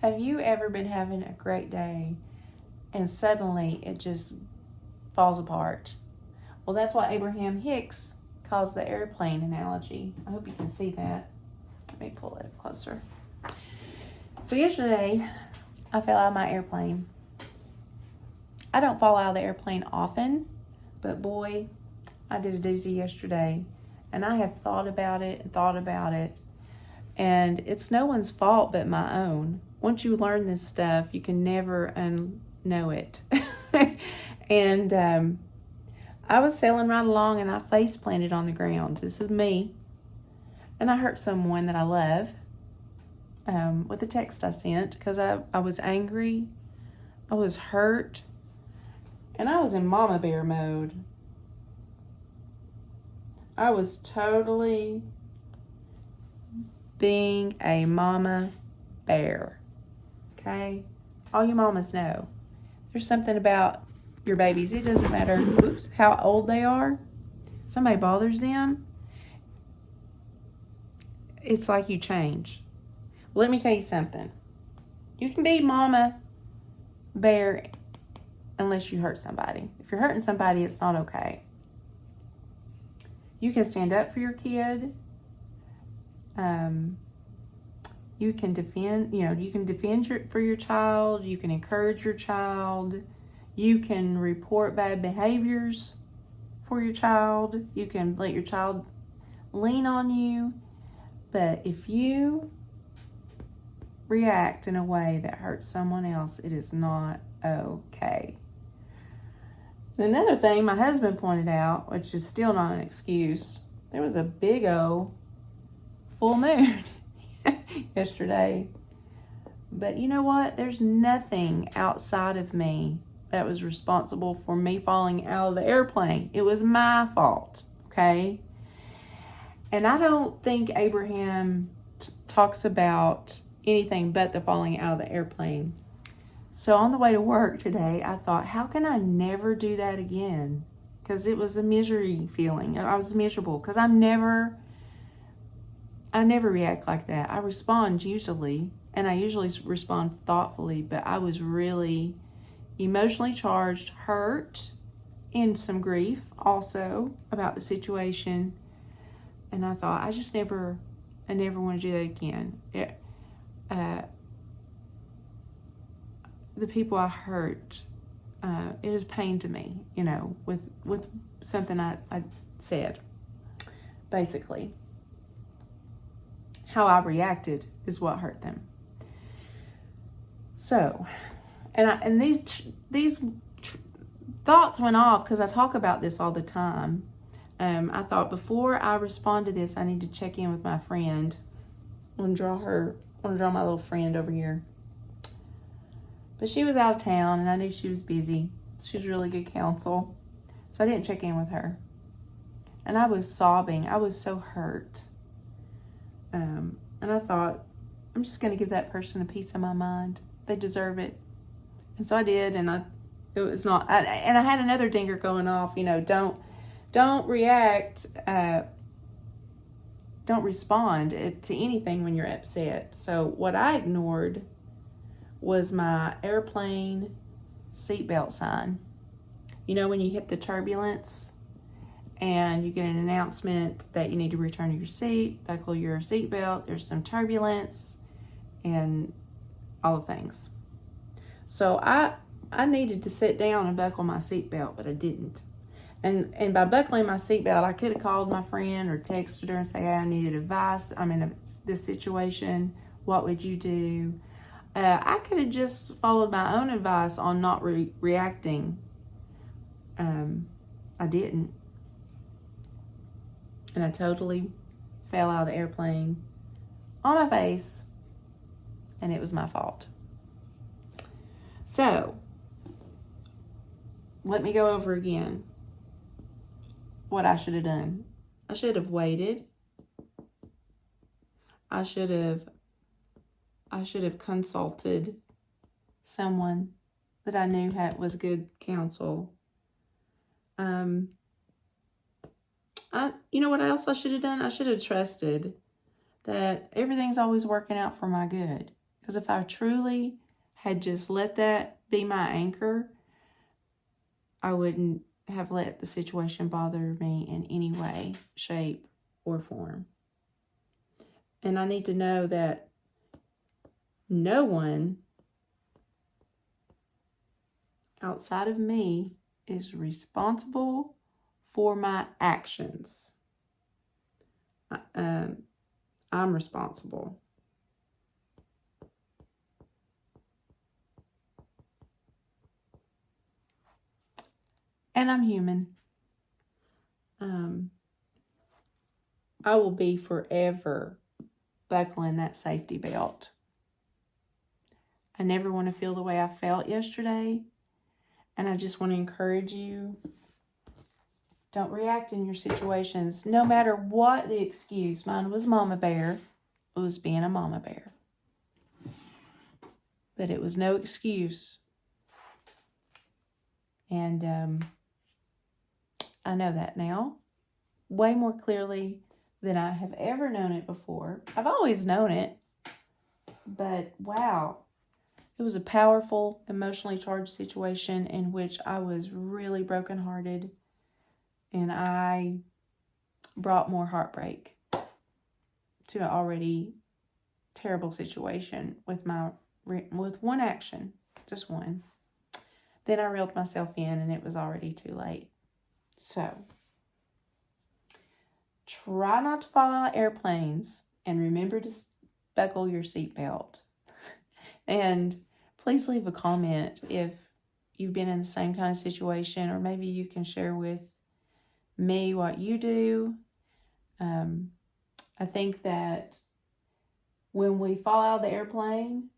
Have you ever been having a great day and suddenly it just falls apart? Well, that's what Abraham Hicks calls the airplane analogy. I hope you can see that. Let me pull it up closer. So yesterday, I fell out of my airplane. I don't fall out of the airplane often, but boy, I did a doozy yesterday. And I have thought about it and thought about it. And it's no one's fault but my own. Once you learn this stuff, you can never unknow it. And I was sailing right along and I face planted on the ground. This is me. And I hurt someone that I love with a text I sent because I was angry. I was hurt. And I was in mama bear mode. I was totally being a mama bear. Okay? All you mamas know. There's something about your babies. It doesn't matter how old they are. Somebody bothers them. It's like you change. Well, let me tell you something. You can be mama bear unless you hurt somebody. If you're hurting somebody, it's not okay. You can stand up for your kid. You can defend, you can defend for your child. You can encourage your child. You can report bad behaviors for your child. You can let your child lean on you. But if you react in a way that hurts someone else, it is not okay. And another thing my husband pointed out, which is still not an excuse, there was a big old full moon yesterday. But you know what? There's nothing outside of me that was responsible for me falling out of the airplane. It was my fault, okay? And I don't think Abraham talks about anything but the falling out of the airplane. So on the way to work today, I thought, how can I never do that again? Because it was a misery feeling. I was miserable because I never react like that. I respond usually, and I usually respond thoughtfully, but I was really emotionally charged, hurt, and some grief also about the situation. And I thought, I never want to do that again. The people I hurt, it was pain to me, with something I said. Basically, how I reacted is what hurt them. So, and these thoughts went off because I talk about this all the time. I thought before I respond to this, I need to check in with my friend. I want to draw my little friend over here. But she was out of town, and I knew she was busy. She was really good counsel. So I didn't check in with her. And I was sobbing. I was so hurt. And I thought, I'm just going to give that person a piece of my mind. They deserve it. And so I did, and I had another dinger going off, don't react, don't respond to anything when you're upset. So what I ignored was my airplane seatbelt sign. When you hit the turbulence and you get an announcement that you need to return to your seat, buckle your seatbelt, there's some turbulence, and all the things. So I needed to sit down and buckle my seatbelt, but I didn't. And by buckling my seatbelt, I could have called my friend or texted her and say, hey, I needed advice. I'm in this situation. What would you do? I could have just followed my own advice on not reacting. I didn't. And I totally fell out of the airplane on my face, and it was my fault. So, let me go over again what I should have done. I should have waited. I should have consulted someone that I knew was good counsel. You know what else I should have done? I should have trusted that everything's always working out for my good. Because if I truly had just let that be my anchor, I wouldn't have let the situation bother me in any way, shape, or form. And I need to know that no one outside of me is responsible for my actions. I'm responsible. And I'm human. I will be forever buckling that safety belt. I never want to feel the way I felt yesterday. And I just want to encourage you, don't react in your situations, no matter what the excuse. Mine was mama bear. It was being a mama bear. But it was no excuse. And I know that now way more clearly than I have ever known it before. I've always known it. But wow, it was a powerful, emotionally charged situation in which I was really brokenhearted. And I brought more heartbreak to an already terrible situation with one action, just one. Then I reeled myself in and it was already too late. So, try not to fall out of airplanes and remember to buckle your seatbelt. And please leave a comment if you've been in the same kind of situation, or maybe you can share with me what you do. I think that when we fall out of the airplane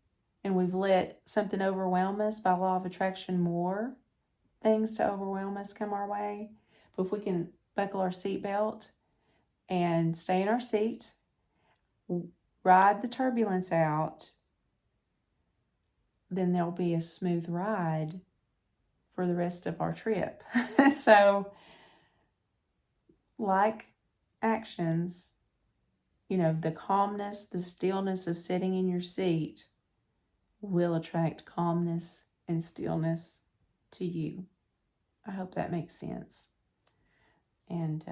and we've let something overwhelm us, by law of attraction, more things to overwhelm us come our way. But if we can buckle our seatbelt and stay in our seat, ride the turbulence out, then there'll be a smooth ride for the rest of our trip. So, like actions, the calmness, the stillness of sitting in your seat will attract calmness and stillness to you. I hope that makes sense. And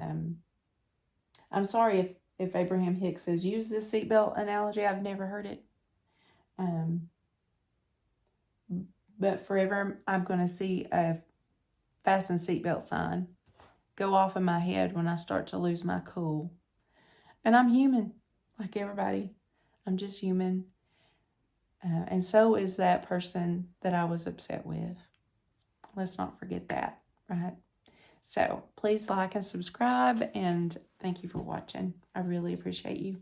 I'm sorry if Abraham Hicks has used this seatbelt analogy. I've never heard it. But forever, I'm going to see a fasten seatbelt sign go off in my head when I start to lose my cool. And I'm human, like everybody. I'm just human. And so is that person that I was upset with. Let's not forget that, right? So please like and subscribe, and thank you for watching. I really appreciate you.